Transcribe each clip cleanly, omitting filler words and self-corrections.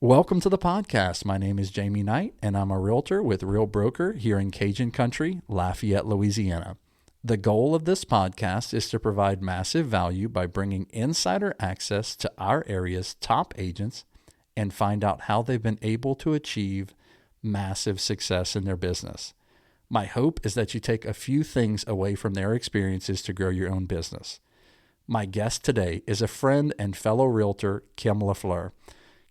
Welcome to the podcast. My name is Jamie Knight, and I'm a realtor with Real Broker here in Cajun Country, Lafayette, Louisiana. The goal of this podcast is to provide massive value by bringing insider access to our area's top agents and find out how they've been able to achieve massive success in their business. My hope is that you take a few things away from their experiences to grow your own business. My guest today is a friend and fellow realtor, Kim Lafleur.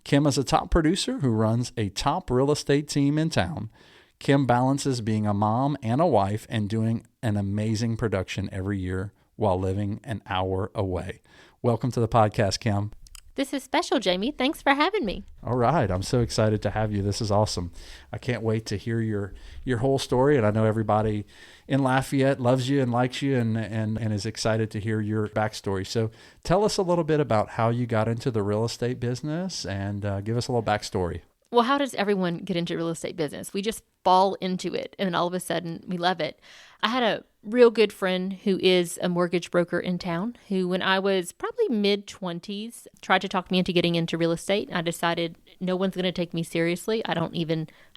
Kim is a top producer who runs a top real estate team in town. Kim balances being a mom and a wife and doing an amazing production every year while living an hour away. Welcome to the podcast, Kim. This is special, Jamie. Thanks for having me. All right. I'm so excited to have you. This is awesome. I can't wait to hear your whole story. And I know everybody in Lafayette loves you and likes you and is excited to hear your backstory. So tell us a little bit about how you got into the real estate business and give us a little backstory. Well, how does everyone get into real estate business? We just fall into it, and then all of a sudden we love it. I had a real good friend who is a mortgage broker in town who, when I was probably mid-20s, tried to talk me into getting into real estate. I decided no one's going to take me seriously. I've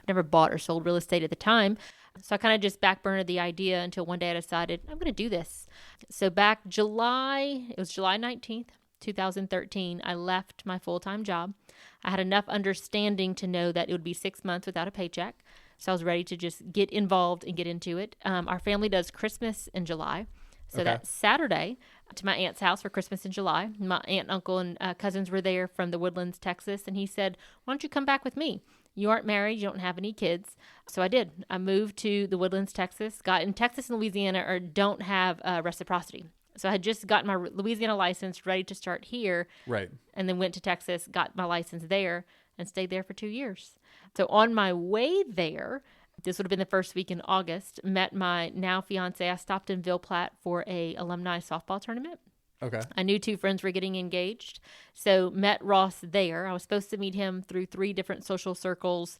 never bought or sold real estate at the time. So I kind of just backburnered the idea until one day I decided I'm going to do this. So back July 19th, 2013, I left my full-time job. I had enough understanding to know that it would be 6 months without a paycheck. So I was ready to just get involved and get into it. Our family does Christmas in July. So That's Saturday to my aunt's house for Christmas in July. My aunt, uncle, and cousins were there from the Woodlands, Texas. And he said, why don't you come back with me? You aren't married. You don't have any kids. So I did. I moved to the Woodlands, Texas. Texas and Louisiana don't have reciprocity. So I had just gotten my Louisiana license, ready to start here. Right. And then went to Texas, got my license there, and stayed there for 2 years. So on my way there, this would have been the first week in August, met my now fiance. I stopped in Ville Platte for a alumni softball tournament. Okay. I knew two friends were getting engaged. So met Ross there. I was supposed to meet him through 3 different social circles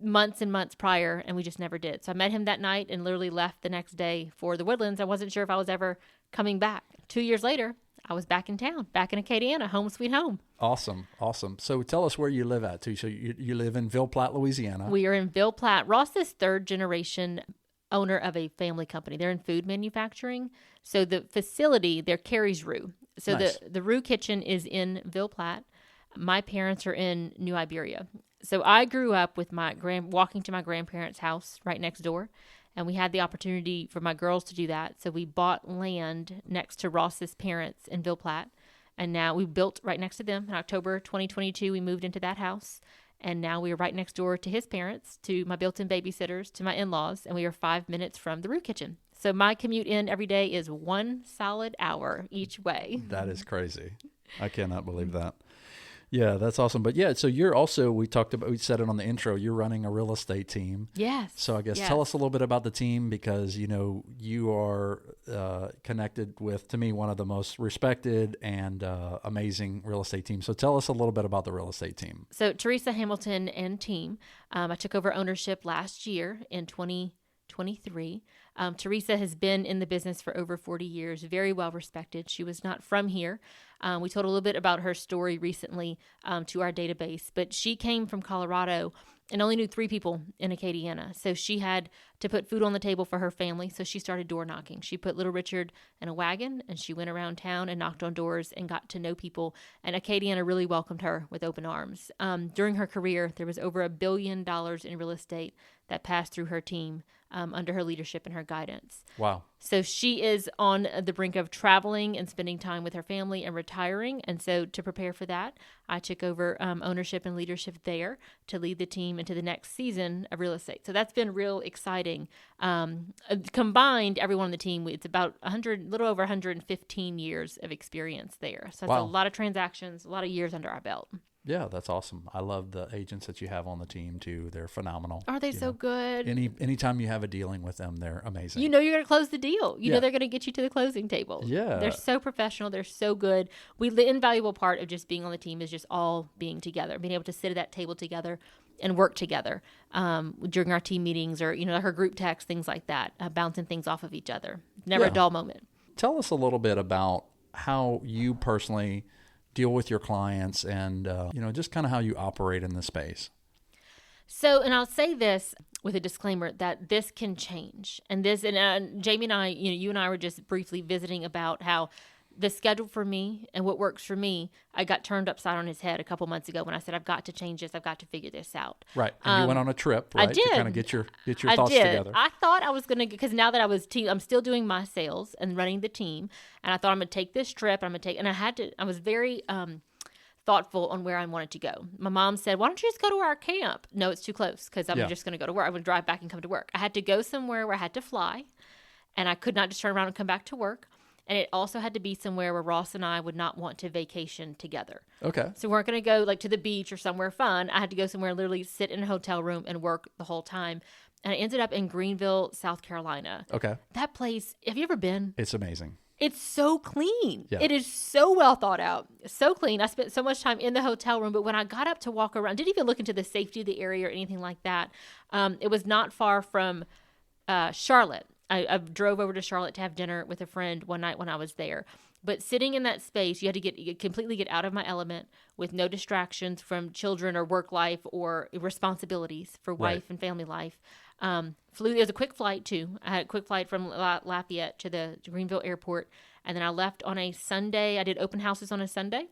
months and months prior, and we just never did. So I met him that night and literally left the next day for the Woodlands. I wasn't sure if I was ever coming back. 2 years later, I was back in town, back in Acadiana, home sweet home. Awesome. So tell us where you live at too. So you live in Ville Platte, Louisiana. We are in Ville Platte. Ross is third generation owner of a family company. They're in food manufacturing. So the facility, they're Carrie's Roux. So Nice. the Roux kitchen is in Ville Platte. My parents are in New Iberia. So I grew up with walking to my grandparents' house right next door. And we had the opportunity for my girls to do that. So we bought land next to Ross's parents in Ville Platte. And now we built right next to them. In October 2022, we moved into that house. And now we are right next door to his parents, to my built-in babysitters, to my in-laws. And we are 5 minutes from the Roux kitchen. So my commute in every day is 1 solid hour each way. That is crazy. I cannot believe that. Yeah, that's awesome. But yeah, so you're also, we said it on the intro, you're running a real estate team. Yes. So I guess yes. Tell us a little bit about the team because, you are connected with, to me, one of the most respected and amazing real estate teams. So tell us a little bit about the real estate team. So Teresa Hamilton and team, I took over ownership last year in 2023. Teresa has been in the business for over 40 years, very well respected. She was not from here. We told a little bit about her story recently to our database, but she came from Colorado and only knew 3 people in Acadiana. So she had to put food on the table for her family. So she started door knocking. She put little Richard in a wagon and she went around town and knocked on doors and got to know people. And Acadiana really welcomed her with open arms. During her career, there was over $1 billion in real estate that passed through her team under her leadership and her guidance. Wow. So she is on the brink of traveling and spending time with her family and retiring. And so to prepare for that, I took over ownership and leadership there to lead the team into the next season of real estate. So that's been real exciting. Combined, everyone on the team, it's about little over 115 years of experience there. So that's Wow. a lot of transactions, a lot of years under our belt. Yeah, that's awesome. I love the agents that you have on the team too. They're phenomenal. Are they so good? Anytime you have a dealing with them, they're amazing. You know you're going to close the deal. You know they're going to get you to the closing table. Yeah. They're so professional. They're so good. The invaluable part of just being on the team is just all being together, being able to sit at that table together and work together during our team meetings or, her group text, things like that, bouncing things off of each other. Never a dull moment. Tell us a little bit about how you personally deal with your clients and, just kind of how you operate in the space. So, and I'll say this with a disclaimer that this can change. And Jamie and I, you and I were just briefly visiting about how the schedule for me and what works for me, I got turned upside on his head a couple months ago when I said, I've got to change this. I've got to figure this out. Right. And you went on a trip, right? I did. To kind of get your thoughts together. I thought I was going to, because now that I'm still doing my sales and running the team. And I thought I'm going to take this trip. And I was very, thoughtful on where I wanted to go. My mom said, why don't you just go to our camp? No, it's too close because I'm just going to go to work. I'm going to drive back and come to work. I had to go somewhere where I had to fly, and I could not just turn around and come back to work. And it also had to be somewhere where Ross and I would not want to vacation together. Okay. So we weren't going to go like to the beach or somewhere fun. I had to go somewhere and literally sit in a hotel room and work the whole time. And I ended up in Greenville, South Carolina. Okay. That place, have you ever been? It's amazing. It's so clean. Yeah. It is so well thought out. So clean. I spent so much time in the hotel room, but when I got up to walk around, didn't even look into the safety of the area or anything like that. It was not far from Charlotte. I drove over to Charlotte to have dinner with a friend one night when I was there. But sitting in that space, you had to completely get out of my element with no distractions from children or work life or responsibilities for wife and family life. It was a quick flight too. I had a quick flight from Lafayette to the Greenville airport. And then I left on a Sunday. I did open houses on a Sunday,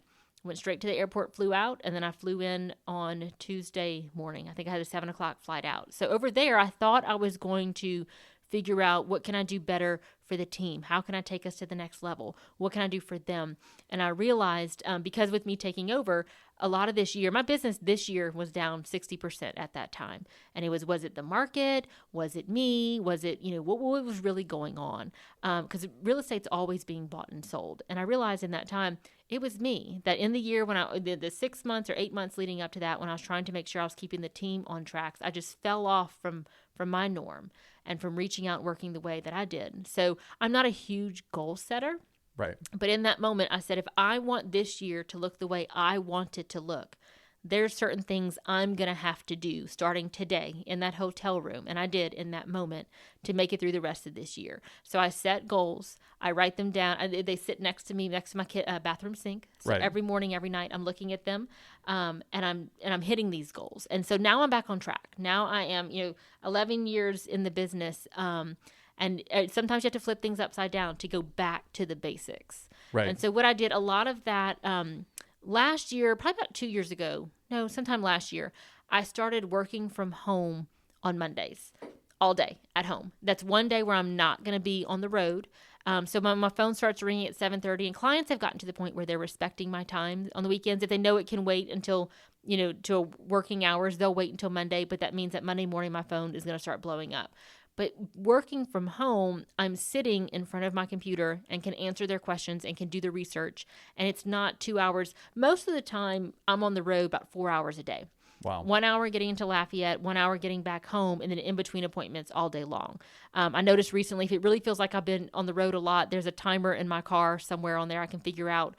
went straight to the airport, flew out. And then I flew in on Tuesday morning. I think I had a 7:00 flight out. So over there, I thought I was going to figure out what can I do better for the team? How can I take us to the next level? What can I do for them? And I realized, because with me taking over, a lot of this year, my business this year was down 60% at that time. And it was it the market? Was it me? Was it, what was really going on? Because real estate's always being bought and sold. And I realized in that time, it was me that in the year when the 6 months or 8 months leading up to that, when I was trying to make sure I was keeping the team on tracks, I just fell off from my norm and from reaching out and working the way that I did. So I'm not a huge goal setter. Right. But in that moment, I said, if I want this year to look the way I want it to look, there's certain things I'm going to have to do starting today in that hotel room. And I did in that moment to make it through the rest of this year. So I set goals. I write them down. They sit next to me, next to my bathroom sink. So every morning, every night, I'm looking at them, and I'm hitting these goals. And so now I'm back on track. Now I am, 11 years in the business. And sometimes you have to flip things upside down to go back to the basics. Right. And so what I did, a lot of that, last year, probably about 2 years ago, sometime last year, I started working from home on Mondays, all day at home. That's one day where I'm not going to be on the road. So my phone starts ringing at 7:30, and clients have gotten to the point where they're respecting my time on the weekends. If they know it can wait until, to working hours, they'll wait until Monday. But that means that Monday morning, my phone is going to start blowing up. But working from home, I'm sitting in front of my computer and can answer their questions and can do the research. And it's not 2 hours. Most of the time, I'm on the road about 4 hours a day. Wow. 1 hour getting into Lafayette, 1 hour getting back home, and then in between appointments all day long. I noticed recently, if it really feels like I've been on the road a lot, there's a timer in my car somewhere on there I can figure out.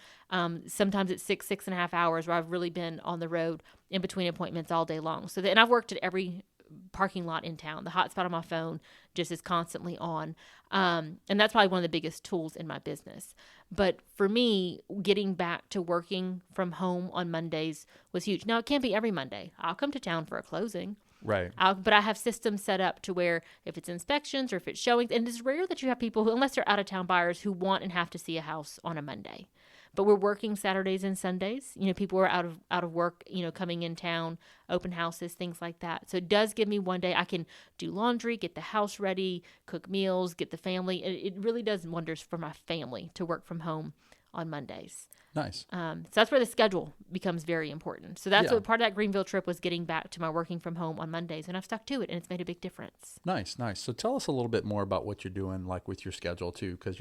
Sometimes it's 6.5 hours where I've really been on the road in between appointments all day long. And I've worked at every parking lot in town. The hotspot on my phone just is constantly on. And that's probably one of the biggest tools in my business. But for me, getting back to working from home on Mondays was huge. Now, it can't be every Monday. I'll come to town for a closing. Right. But I have systems set up to where if it's inspections or if it's showings, and it's rare that you have people who, unless they're out of town buyers, who want and have to see a house on a Monday. But we're working Saturdays and Sundays. People are out of work, coming in town, open houses, things like that. So it does give me one day I can do laundry, get the house ready, cook meals, get the family. It really does wonders for my family to work from home on Mondays. Nice. So that's where the schedule becomes very important. So that's what part of that Greenville trip was, getting back to my working from home on Mondays, and I've stuck to it, and it's made a big difference. Nice. So tell us a little bit more about what you're doing, like with your schedule too, because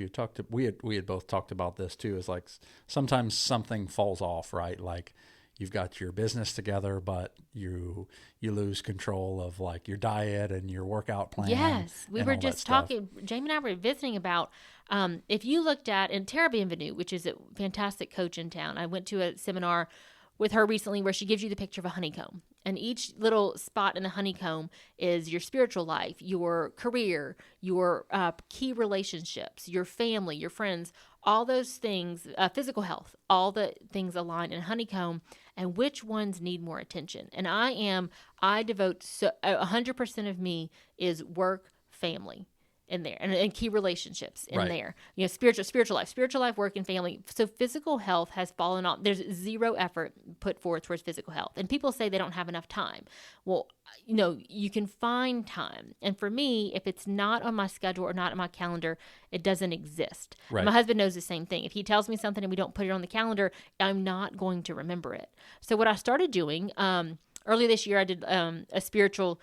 we had both talked about this too. Is like sometimes something falls off, right? Like you've got your business together, but you lose control of like your diet and your workout plan. Yes, we were just talking. Jamie and I were visiting about. If you looked at, and Tara Bienvenue, which is a fantastic coach in town, I went to a seminar with her recently where she gives you the picture of a honeycomb. And each little spot in the honeycomb is your spiritual life, your career, your key relationships, your family, your friends, all those things, physical health, all the things align in honeycomb, and which ones need more attention. And I devote 100% of me is work, family in there, and key relationships in there. Spiritual life, work, and family. So physical health has fallen off. There's zero effort put forth towards physical health. And people say they don't have enough time. Well, you can find time. And for me, if it's not on my schedule or not on my calendar, it doesn't exist. Right. My husband knows the same thing. If he tells me something and we don't put it on the calendar, I'm not going to remember it. So what I started doing, early this year, I did a spiritual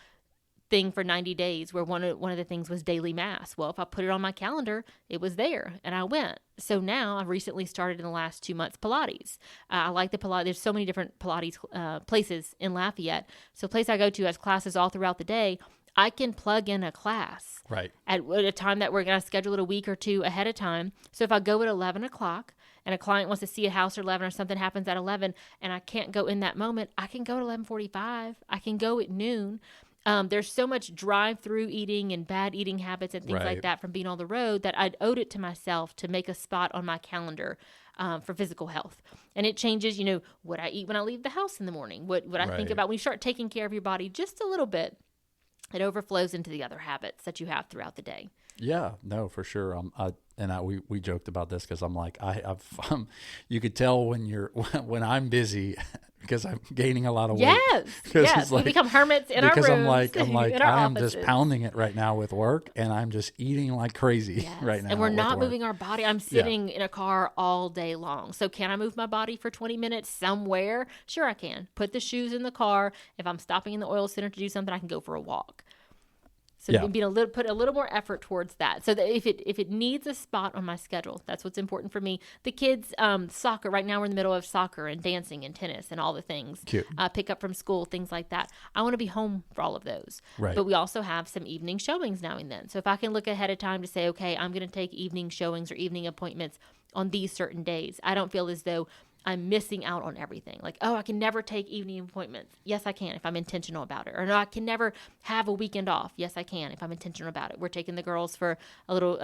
thing for 90 days where one of the things was daily mass. Well, if I put it on my calendar, it was there and I went. So now I've recently started in the last 2 months Pilates. I like the Pilates. There's so many different Pilates places in Lafayette. So place I go to has classes all throughout the day. I can plug in a class at a time that we're going to schedule it a week or two ahead of time. So if I go at 11 o'clock and a client wants to see a house at 11 or something happens at 11 and I can't go in that moment, I can go at 11:45. I can go at noon. There's so much drive-through eating and bad eating habits and things like that from being on the road that I'd owed it to myself to make a spot on my calendar for physical health. And it changes, what I eat when I leave the house in the morning, what I think about when you start taking care of your body just a little bit. It overflows into the other habits that you have throughout the day. Yeah, no, for sure. We joked about this because I'm like, I've you could tell when I'm busy because I'm gaining a lot of weight. Yes. We become hermits in our rooms. Because I'm like, in our I am offices. just pounding it right now with work, and I'm just eating like crazy right now. And we're not moving our body. I'm sitting in a car all day long. So can I move my body for 20 minutes somewhere? Sure, I can. Put the shoes in the car. If I'm stopping in the oil center to do something, I can go for a walk. So put a little more effort towards that. So that if it needs a spot on my schedule, that's what's important for me. The kids, soccer, right now we're in the middle of soccer and dancing and tennis and all the things. Cute. Pick up from school, things like that. I want to be home for all of those. Right. But we also have some evening showings now and then. So if I can look ahead of time to say, okay, I'm going to take evening showings or evening appointments on these certain days, I don't feel as though I'm missing out on everything. Like, I can never take evening appointments. Yes, I can if I'm intentional about it. Or no, I can never have a weekend off. Yes, I can if I'm intentional about it. We're taking the girls for a little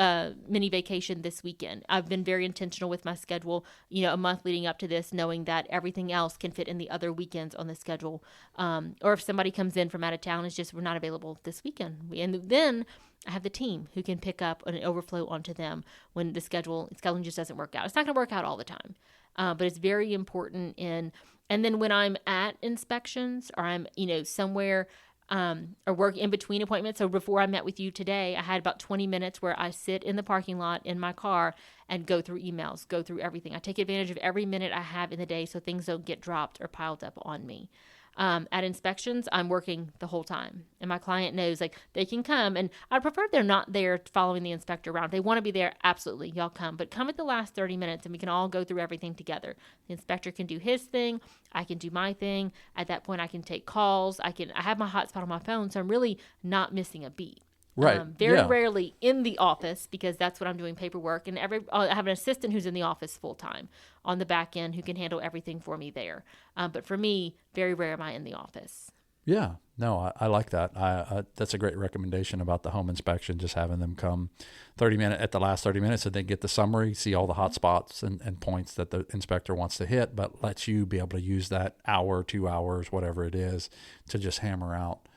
mini vacation this weekend. I've been very intentional with my schedule, a month leading up to this, knowing that everything else can fit in the other weekends on the schedule. Or if somebody comes in from out of town, it's just we're not available this weekend. And then I have the team who can pick up an overflow onto them when the scheduling just doesn't work out. It's not going to work out all the time. But it's very important and then when I'm at inspections or I'm, somewhere, or work in between appointments. So before I met with you today, I had about 20 minutes where I sit in the parking lot in my car and go through emails, go through everything. I take advantage of every minute I have in the day so things don't get dropped or piled up on me. At inspections, I'm working the whole time. And my client knows, they can come. And I prefer they're not there following the inspector around. If they want to be there, absolutely, y'all come. But come at the last 30 minutes and we can all go through everything together. The inspector can do his thing. I can do my thing. At that point, I can take calls. I have my hotspot on my phone, so I'm really not missing a beat. Right. Very rarely in the office because that's what I'm doing paperwork. And I have an assistant who's in the office full time on the back end who can handle everything for me there. But for me, very rare am I in the office. Yeah. No, I like that. That's a great recommendation about the home inspection, just having them come at the last 30 minutes and then get the summary, see all the hot spots and points that the inspector wants to hit, but lets you be able to use that hour, 2 hours, whatever it is, to just hammer out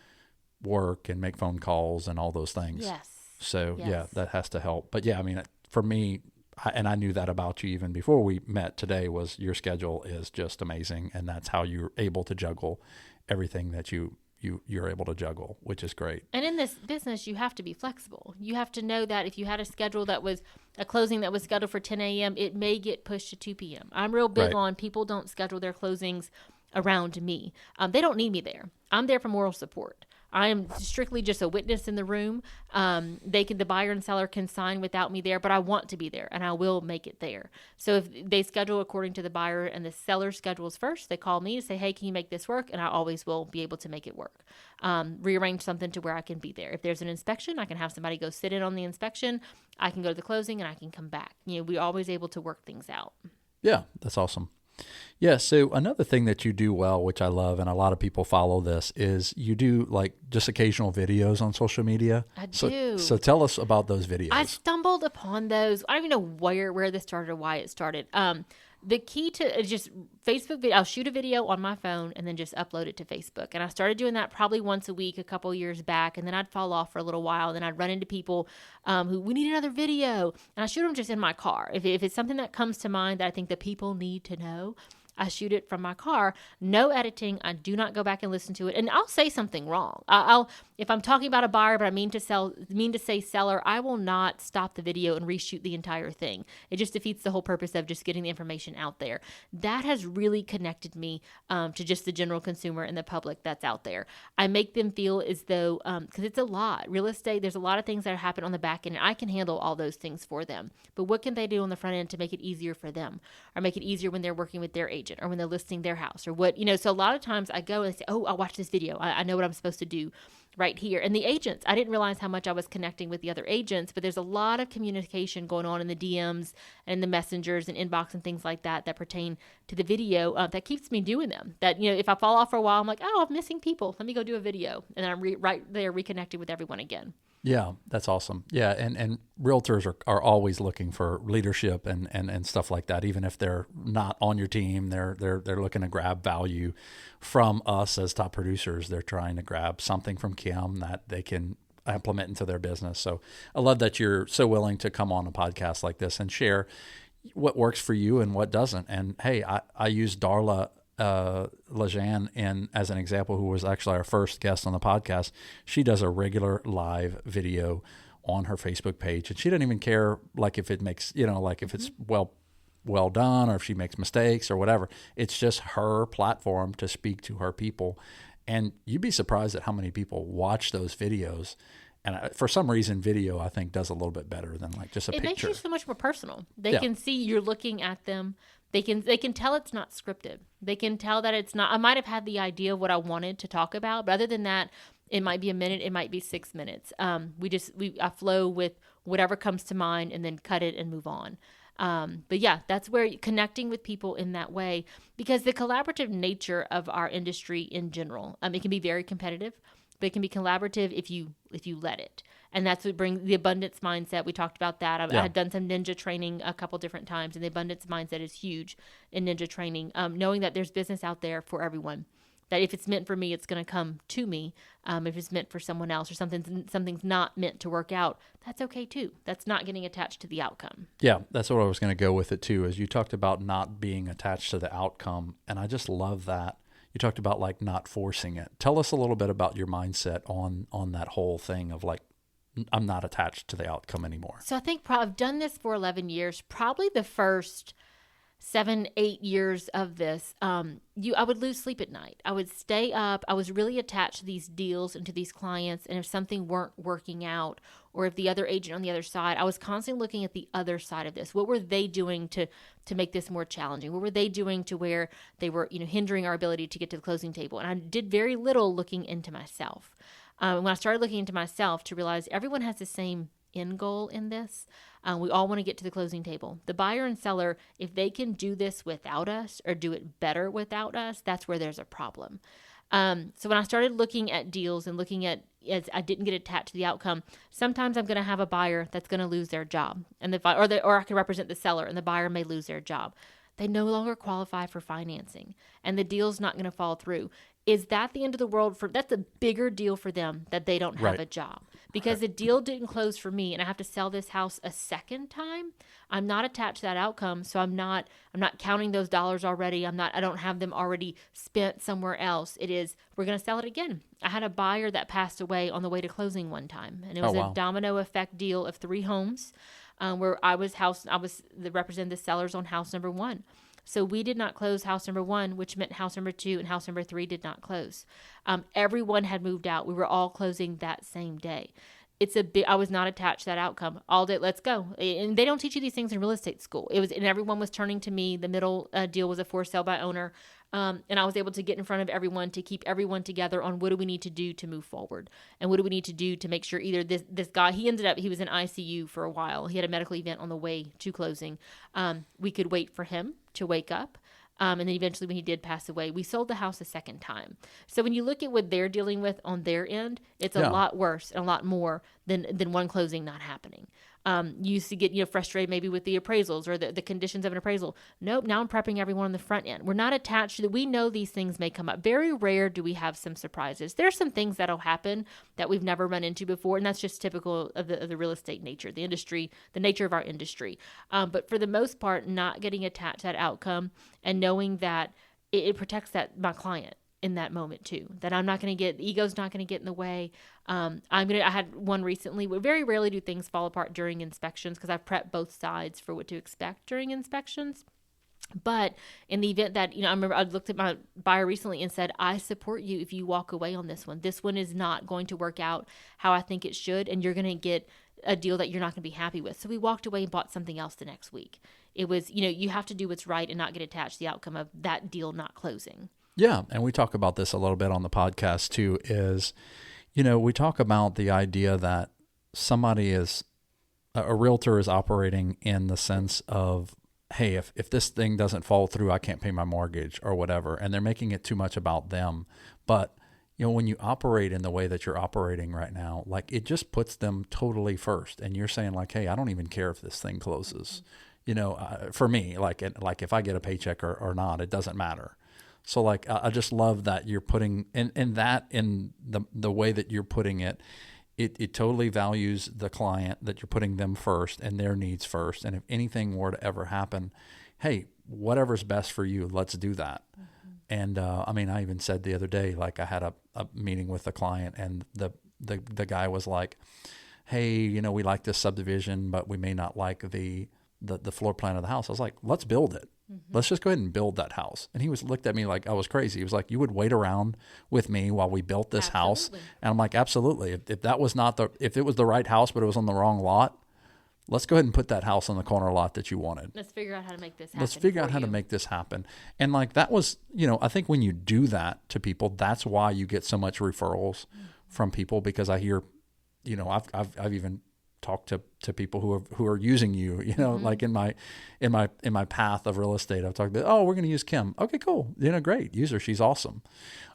work and make phone calls and all those things. Yes. So yeah, that has to help. But yeah, I mean, for me, I knew that about you even before we met today, was your schedule is just amazing. And that's how you're able to juggle everything that you're able to juggle, which is great. And in this business, you have to be flexible. You have to know that if you had a schedule that was a closing that was scheduled for 10 a.m., it may get pushed to 2 p.m. I'm real big on people don't schedule their closings around me. They don't need me there. I'm there for moral support. I am strictly just a witness in the room. The buyer and seller can sign without me there, but I want to be there and I will make it there. So if they schedule according to the buyer and the seller schedules first, they call me to say, hey, can you make this work? And I always will be able to make it work. Rearrange something to where I can be there. If there's an inspection, I can have somebody go sit in on the inspection. I can go to the closing and I can come back. We're always able to work things out. Yeah, that's awesome. Yeah. So another thing that you do well, which I love, and a lot of people follow this, is you do like just occasional videos on social media. I So, do. so tell us about those I videos. stumbled upon those. I don't even know where this started or why it started. The key to just Facebook video, I'll shoot a video on my phone and then just upload it to Facebook. And I started doing that probably once a week a couple years back, and then I'd fall off for a little while. Then I'd run into people who, we need another video, and I shoot them just in my car. If it's something that comes to mind that I think the people need to know, I shoot it from my car. No editing. I do not go back and listen to it. And I'll say something wrong. I'll if I'm talking about a buyer, but I mean to say seller, I will not stop the video and reshoot the entire thing. It just defeats the whole purpose of just getting the information out there. That has really connected me to just the general consumer and the public that's out there. I make them feel as though, because it's a lot. Real estate, there's a lot of things that happen on the back end, and I can handle all those things for them. But what can they do on the front end to make it easier for them, or make it easier when they're working with their agent, or when they're listing their house, or what, so a lot of times I go and say, oh, I'll watch this video. I know what I'm supposed to do right here. And the agents, I didn't realize how much I was connecting with the other agents, but there's a lot of communication going on in the DMs and the messengers and inbox and things like that pertain to the video that keeps me doing them. That, if I fall off for a while, I'm like, oh, I'm missing people. Let me go do a video. And I'm right there reconnected with everyone again. Yeah, that's awesome. Yeah, and realtors are always looking for leadership and stuff like that. Even if they're not on your team, they're looking to grab value from us as top producers. They're trying to grab something from Kim that they can implement into their business. So I love that you're so willing to come on a podcast like this and share what works for you and what doesn't. And hey, I use Darla Lejean as an example, who was actually our first guest on the podcast. She does a regular live video on her Facebook page, and she doesn't even care like if it makes, like if it's well done or if she makes mistakes or whatever. It's just her platform to speak to her people. And you'd be surprised at how many people watch those videos. And for some reason, video, I think, does a little bit better than like just a picture. It makes you so much more personal. They can see you're looking at them. They can tell it's not scripted. They can tell that it's not. I might have had the idea of what I wanted to talk about, but other than that, it might be a minute, it might be 6 minutes. I flow with whatever comes to mind and then cut it and move on. But yeah, that's where connecting with people in that way, because the collaborative nature of our industry in general, it can be very competitive, but it can be collaborative if you let it. And that's what brings the abundance mindset. We talked about that. I had done some ninja training a couple different times, and the abundance mindset is huge in ninja training. Knowing that there's business out there for everyone. That if it's meant for me, it's going to come to me. If it's meant for someone else, or something's not meant to work out, that's okay too. That's not getting attached to the outcome. Yeah, that's what I was going to go with it too. Is you talked about not being attached to the outcome, and I just love that. You talked about like not forcing it. Tell us a little bit about your mindset on that whole thing of like, I'm not attached to the outcome anymore. So I think I've done this for 11 years. Probably the first 7-8 years of this, I would lose sleep at night. I would stay up. I was really attached to these deals and to these clients. And if something weren't working out, or if the other agent on the other side, I was constantly looking at the other side of this. What were they doing to make this more challenging? What were they doing to where they were, hindering our ability to get to the closing table? And I did very little looking into myself. When I started looking into myself, to realize everyone has the same end goal in this. We all want to get to the closing table. The buyer and seller, if they can do this without us or do it better without us, that's where there's a problem. So when I started looking at deals and looking at, as I didn't get attached to the outcome, sometimes I'm going to have a buyer that's going to lose their job, and or I can represent the seller, and the buyer may lose their job. They no longer qualify for financing, and the deal's not going to fall through. Is that the end of the world? That's a bigger deal for them that they don't have a job, because the deal didn't close for me, and I have to sell this house a second time. I'm not attached to that outcome, so I'm not counting those dollars already. I don't have them already spent somewhere else. It is, we're going to sell it again. I had a buyer that passed away on the way to closing one time, and it was a domino effect deal of 3 homes, where I represented the sellers on house number 1. So we did not close house number 1, which meant house number 2 and house number 3 did not close. Everyone had moved out. We were all closing that same day. I was not attached to that outcome. All day, let's go. And they don't teach you these things in real estate school. And everyone was turning to me. The middle deal was a for sale by owner. And I was able to get in front of everyone to keep everyone together on what do we need to do to move forward, and what do we need to do to make sure either this guy, he was in ICU for a while. He had a medical event on the way to closing. We could wait for him to wake up. And then eventually when he did pass away, we sold the house a second time. So when you look at what they're dealing with on their end, it's a lot worse and a lot more than one closing not happening. You used to get, frustrated maybe with the appraisals or the conditions of an appraisal. Nope, now I'm prepping everyone on the front end. We're not attached to that. We know these things may come up. Very rare do we have some surprises. There's some things that'll happen that we've never run into before, and that's just typical of the real estate nature, the industry, the nature of our industry. But for the most part, not getting attached to that outcome and knowing that it protects my client in that moment too, that I'm not going to get, the ego's not going to get in the way. I had one recently where very rarely do things fall apart during inspections because I've prepped both sides for what to expect during inspections. But in the event that, I remember I looked at my buyer recently and said, I support you if you walk away on this one. This one is not going to work out how I think it should, and you're going to get a deal that you're not going to be happy with. So we walked away and bought something else the next week. It was, you have to do what's right and not get attached to the outcome of that deal not closing. Yeah, and we talk about this a little bit on the podcast too, is, we talk about the idea that a realtor is operating in the sense of, hey, if this thing doesn't fall through, I can't pay my mortgage or whatever, and they're making it too much about them. But, when you operate in the way that you're operating right now, like it just puts them totally first. And you're saying like, hey, I don't even care if this thing closes. For me, like if I get a paycheck or not, it doesn't matter. So like, I just love that you're putting in the way that you're putting it. It totally values the client, that you're putting them first and their needs first. And if anything were to ever happen, hey, whatever's best for you, let's do that. Mm-hmm. And I even said the other day, like I had a meeting with a client, and the guy was like, hey, we like this subdivision, but we may not like the floor plan of the house. I was like, let's build it. Mm-hmm. Let's just go ahead and build that house. And he looked at me like I was crazy. He was like, you would wait around with me while we built this house? And I'm like, absolutely. If that was if it was the right house, but it was on the wrong lot, let's go ahead and put that house on the corner lot that you wanted. Let's figure out how to make this happen. Let's figure out how to make this happen. And like that was, I think when you do that to people, that's why you get so much referrals from people, because I hear, I've even talk to people who are using you, like in my path of real estate. I've talked about, we're going to use Kim. Okay, cool. Great. Use her. She's awesome.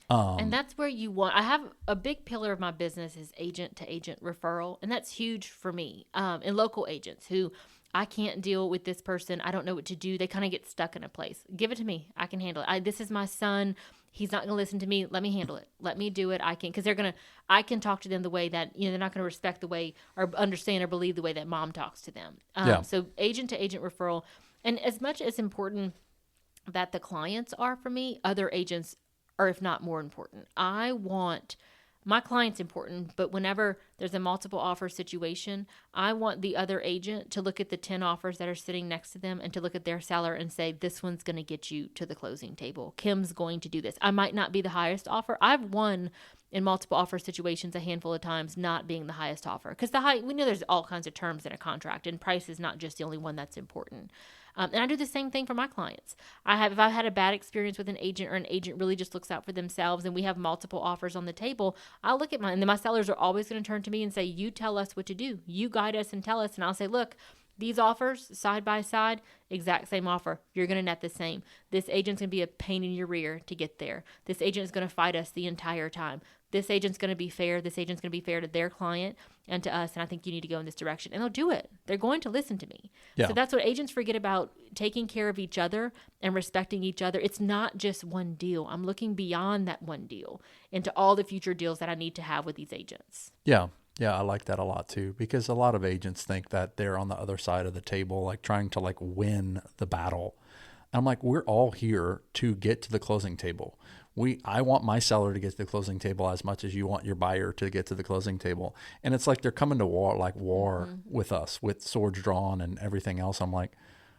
And that's where I have a big pillar of my business is agent to agent referral. And that's huge for me. And local agents who I can't deal with this person. I don't know what to do. They kind of get stuck in a place. Give it to me. I can handle it. This is my son. He's not going to listen to me. Let me handle it. Let me do it. I can talk to them the way that, they're not going to respect the way or understand or believe the way that mom talks to them. So agent to agent referral. And as much as important that the clients are for me, other agents are, if not more important. I want my client's important, but whenever there's a multiple offer situation, I want the other agent to look at the 10 offers that are sitting next to them and to look at their seller and say, this one's going to get you to the closing table. Kim's going to do this. I might not be the highest offer. I've won in multiple offer situations a handful of times not being the highest offer, because we know there's all kinds of terms in a contract, and price is not just the only one that's important. And I do the same thing for my clients. If I've had a bad experience with an agent, or an agent really just looks out for themselves, and we have multiple offers on the table, I'll look at and then my sellers are always going to turn to me and say, you tell us what to do. You guide us and tell us. And I'll say, look, these offers side by side, exact same offer. You're going to net the same. This agent's going to be a pain in your rear to get there. This agent is going to fight us the entire time. This agent's going to be fair. This agent's going to be fair to their client and to us. And I think you need to go in this direction. And they'll do it. They're going to listen to me. Yeah. So that's what agents forget about, taking care of each other and respecting each other. It's not just one deal. I'm looking beyond that one deal into all the future deals that I need to have with these agents. Yeah. Yeah, I like that a lot too, because a lot of agents think that they're on the other side of the table, like trying to win the battle. And I'm like, we're all here to get to the closing table. I want my seller to get to the closing table as much as you want your buyer to get to the closing table. And it's like they're coming to war with us, with swords drawn and everything else. I'm like,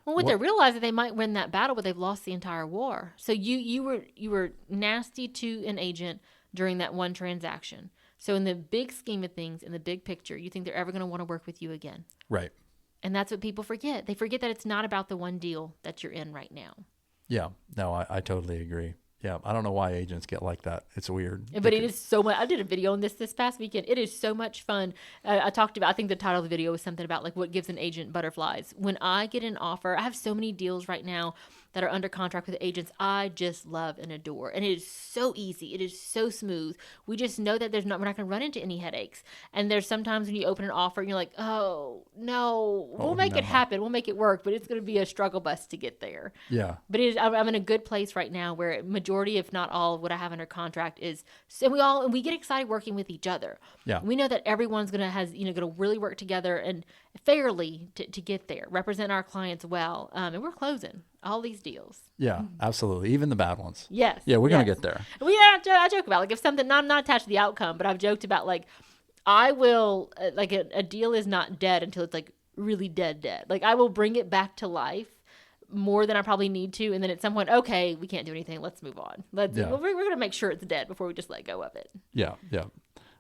well, what they realize that they might win that battle, but they've lost the entire war. So you were nasty to an agent during that one transaction. So in the big scheme of things, in the big picture, you think they're ever going to want to work with you again. Right. And that's what people forget. They forget that it's not about the one deal that you're in right now. Yeah. No, I totally agree. Yeah. I don't know why agents get like that. It's weird. But it is so much. I did a video on this past weekend. It is so much fun. I think the title of the video was something about what gives an agent butterflies. When I get an offer, I have so many deals right now that are under contract with agents, I just love and adore. And it is so easy. It is so smooth. We just know that we're not going to run into any headaches. And there's sometimes when you open an offer and you're like, oh, no, we'll make it happen. We'll make it work. But it's going to be a struggle bus to get there. Yeah. But I'm in a good place right now where majority, if not all, of what I have under contract is, and we get excited working with each other. Yeah. We know that everyone's going to really work together and fairly to get there, represent our clients well. And we're closing all these deals. Yeah, absolutely. Even the bad ones. Yes. Yeah, we're going to get there. I joke about, like, if something, I'm not attached to the outcome, but I've joked about, like, I will, like, a deal is not dead until it's, like, really dead. Like, I will bring it back to life more than I probably need to. And then at some point, okay, we can't do anything. Let's move on. We're going to make sure it's dead before we just let go of it. Yeah. Yeah,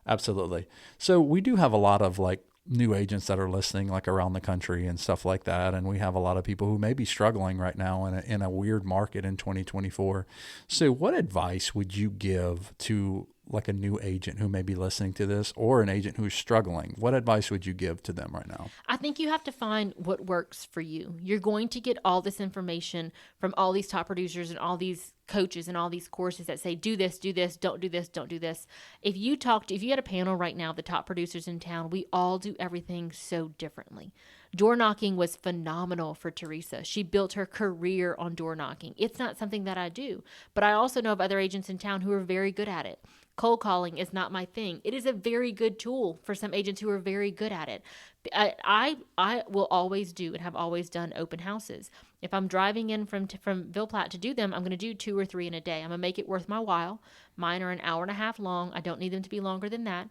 absolutely. So we do have a lot of like new agents that are listening like around the country and stuff like that. And we have a lot of people who may be struggling right now in a weird market in 2024. So what advice would you give to like a new agent who may be listening to this, or an agent who's struggling? What advice would you give to them right now? I think you have to find what works for you. You're going to get all this information from all these top producers and all these coaches and all these courses that say, do this, don't do this, don't do this. If you had a panel right now of the top producers in town, we all do everything so differently. Door knocking was phenomenal for Teresa. She built her career on door knocking. It's not something that I do, but I also know of other agents in town who are very good at it. Cold calling is not my thing. It is a very good tool for some agents who are very good at it. I will always do and have always done open houses. If I'm driving in from Ville Platte to do them, I'm going to do 2 or 3 in a day. I'm going to make it worth my while. Mine are an hour and a half long. I don't need them to be longer than that,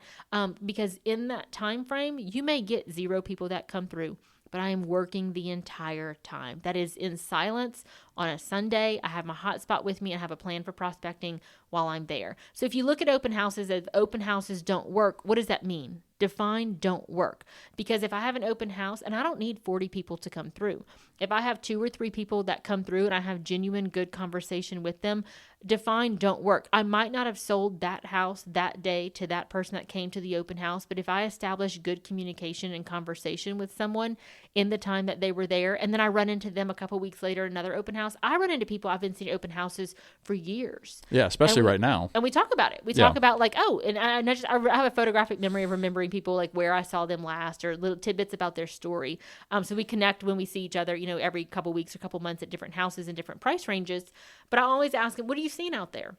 because in that time frame, you may get 0 people that come through, but I am working the entire time. That is in silence on a Sunday. I have my hotspot with me and have a plan for prospecting while I'm there. So if you look at open houses, if open houses don't work, what does that mean? Define don't work. Because if I have an open house and I don't need 40 people to come through, if I have 2 or 3 people that come through and I have genuine good conversation with them, define don't work. I might not have sold that house that day to that person that came to the open house, but if I establish good communication and conversation with someone in the time that they were there, and then I run into them a couple weeks later, another open house, I run into people I've been seeing open houses for years. Yeah, especially right now. And we talk about it. We talk about like, oh, and I have a photographic memory of remembering people like where I saw them last or little tidbits about their story. So we connect when we see each other, every couple weeks or couple months at different houses and different price ranges. But I always ask them, what are you seeing out there?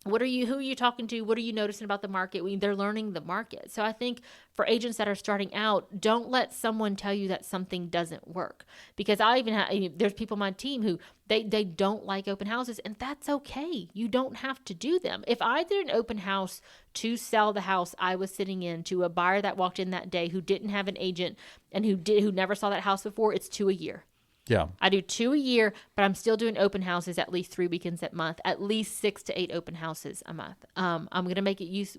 Who are you talking to? What are you noticing about the market? They're learning the market. So I think for agents that are starting out, don't let someone tell you that something doesn't work. Because I even have, there's people on my team who they don't like open houses, and that's okay. You don't have to do them. If I did an open house to sell the house I was sitting in to a buyer that walked in that day who didn't have an agent and who never saw that house before, it's 2 a year. Yeah. I do 2 a year, but I'm still doing open houses at least 3 weekends a month, at least 6 to 8 open houses a month. I'm going to make it it's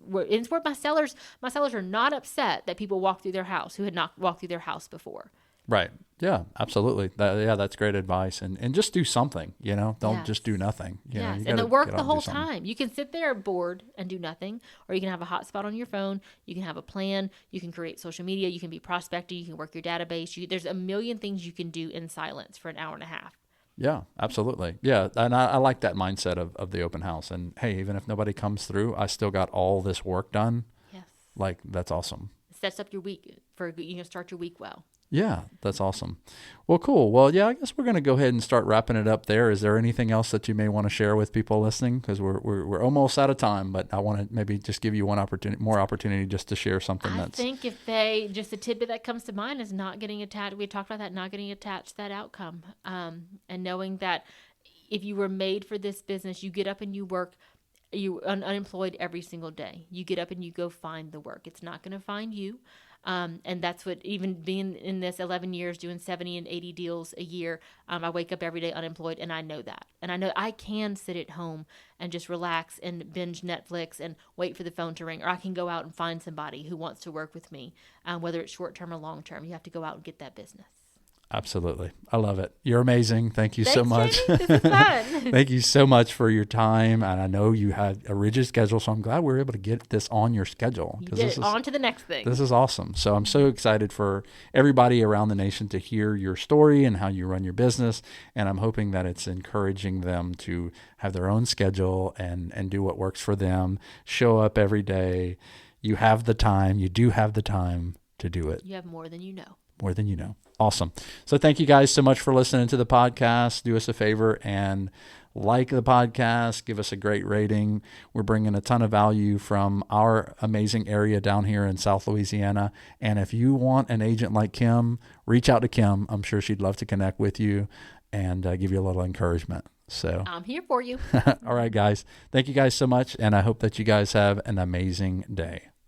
where my sellers are not upset that people walk through their house who had not walked through their house before. Right. Yeah, absolutely. That's great advice. And just do something, don't just do nothing. Yes. And work the whole time. You can sit there bored and do nothing, or you can have a hotspot on your phone. You can have a plan. You can create social media. You can be prospecting. You can work your database. There's a million things you can do in silence for an hour and a half. Yeah, absolutely. Yeah. And I like that mindset of the open house. And hey, even if nobody comes through, I still got all this work done. Yes. Like, that's awesome. It sets up your week start your week well. Yeah, that's awesome. Well, cool. Well, yeah, I guess we're going to go ahead and start wrapping it up there. Is there anything else that you may want to share with people listening? Because we're almost out of time, but I want to maybe just give you more opportunity just to share something I think just a tidbit that comes to mind is not getting attached. We talked about that, not getting attached to that outcome, and knowing that if you were made for this business, you get up and you work. You're unemployed every single day. You get up and you go find the work. It's not going to find you. And that's what, even being in this 11 years, doing 70 and 80 deals a year, I wake up every day unemployed, and I know that. And I know I can sit at home and just relax and binge Netflix and wait for the phone to ring, or I can go out and find somebody who wants to work with me, whether it's short-term or long-term. You have to go out and get that business. Absolutely. I love it. You're amazing. Thank you so much. Jamie. This is fun. Thank you so much for your time. And I know you had a rigid schedule, so I'm glad we were able to get this on your schedule. You did it. On to the next thing. This is awesome. So I'm so excited for everybody around the nation to hear your story and how you run your business. And I'm hoping that it's encouraging them to have their own schedule and do what works for them. Show up every day. You have the time. You do have the time to do it. You have more than you know. More than you know. Awesome. So thank you guys so much for listening to the podcast. Do us a favor and like the podcast. Give us a great rating. We're bringing a ton of value from our amazing area down here in South Louisiana. And if you want an agent like Kim, reach out to Kim. I'm sure she'd love to connect with you and give you a little encouragement. So I'm here for you. All right, guys. Thank you guys so much. And I hope that you guys have an amazing day.